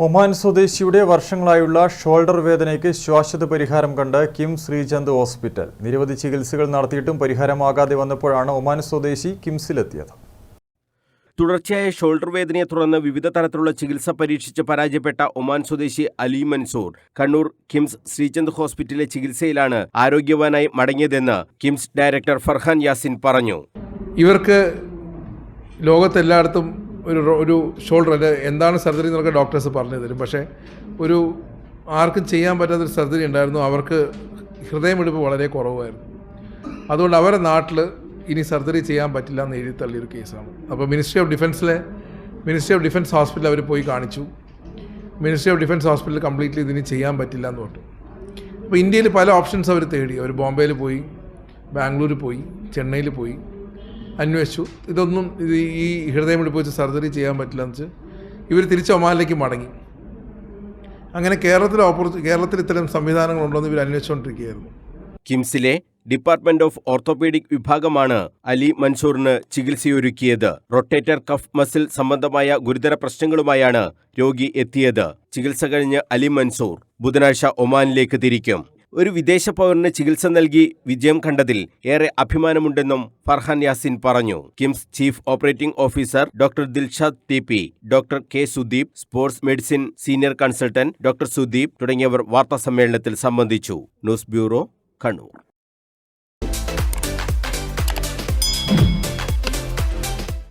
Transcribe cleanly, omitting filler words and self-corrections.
Oman സ്വദേശിയുടെ വർഷങ്ങളായുള്ള shoulder വേദനയ്ക്ക് ശാശ്വത പരിഹാരം കണ്ട് കിം ശ്രീചന്ദ് ഹോസ്പിറ്റൽ. നിരവധി ചികിത്സകൾ നടത്തിയിട്ടും പരിഹാരമാകാതെ വന്നപ്പോഴാണ് ഒമാൻ സ്വദേശി കിംസിലെത്തിയത്. തുടർച്ചയായ ഷോൾഡർ വേദനയെ തുടർന്ന് വിവിധ തരത്തിലുള്ള ചികിത്സ പരീക്ഷിച്ച് പരാജയപ്പെട്ട ഒമാൻ സ്വദേശി അലി മൻസൂർ കണ്ണൂർ കിംസ് ശ്രീചന്ദ് ഹോസ്പിറ്റലിലെ ചികിത്സയിലാണ് ആരോഗ്യവാനായി മടങ്ങിയതെന്ന് കിംസ് ഡയറക്ടർ ഫർഹാൻ യാസിൻ പറഞ്ഞു. ഇവർക്ക് ലോകത്തെല്ലായിടത്തും ഒരു ഷോൾഡർ എന്താണ് സർജറി എന്നൊക്കെ ഡോക്ടേഴ്സ് പറഞ്ഞു തരും. പക്ഷേ ആർക്കും ചെയ്യാൻ പറ്റാത്തൊരു സർജറി ഉണ്ടായിരുന്നു. അവർക്ക് ഹൃദയമിടിപ്പ് വളരെ കുറവായിരുന്നു. അതുകൊണ്ട് അവരുടെ നാട്ടിൽ ഇനി സർജറി ചെയ്യാൻ പറ്റില്ല എന്ന് എഴുതി തള്ളിയൊരു കേസാണ്. അപ്പോൾ മിനിസ്ട്രി ഓഫ് ഡിഫൻസ് ഹോസ്പിറ്റൽ അവർ പോയി കാണിച്ചു. Ministry of defence hospital completely ഇതിന് ചെയ്യാൻ പറ്റില്ല എന്ന് പറഞ്ഞു. അപ്പോൾ ഇന്ത്യയിൽ പല ഓപ്ഷൻസ് അവർ തേടി. അവർ ബോംബെയിൽ പോയി, ബാംഗ്ലൂർ പോയി, ചെന്നൈയിൽ പോയി അന്വേഷിച്ചു. ഇതൊന്നും ഈ ഹൃദയമിടിപ്പ് വെച്ച് സർജറി ചെയ്യാൻ പറ്റില്ല എന്ന് വെച്ച് ഇവർ തിരിച്ച് ഒമാനിലേക്ക് മടങ്ങി. അങ്ങനെ കേരളത്തിൽ ഇത്തരം സംവിധാനങ്ങളുണ്ടോയെന്ന് ഇവർ അന്വേഷിച്ചുകൊണ്ടിരിക്കുകയായിരുന്നു. കിംസിലെ ഡിപ്പാർട്ട്മെന്റ് ഓഫ് ഓർത്തോപീഡിക് വിഭാഗമാണ് അലി മൻസൂറിന് ചികിത്സയൊരുക്കിയത്. റൊട്ടേറ്റർ കഫ് മസിൽ സംബന്ധമായ ഗുരുതര പ്രശ്നങ്ങളുമായാണ് രോഗി എത്തിയത്. ചികിത്സ കഴിഞ്ഞ് അലി മൻസൂർ ബുധനാഴ്ച ഒമാനിലേക്ക് തിരിക്കും. ഒരു വിദേശ പൗരന് ചികിത്സ നൽകി വിജയം കണ്ടതിൽ ഏറെ അഭിമാനമുണ്ടെന്നും ഫർഹാൻ യാസിൻ പറഞ്ഞു. KIMS chief operating officer doctor Dilshad TP, doctor K Sudeep, sports medicine senior consultant doctor Sudeep തുടങ്ങിയവർ വാർത്താസമ്മേളനത്തിൽ സംബന്ധിച്ചു. News bureau, Kannur.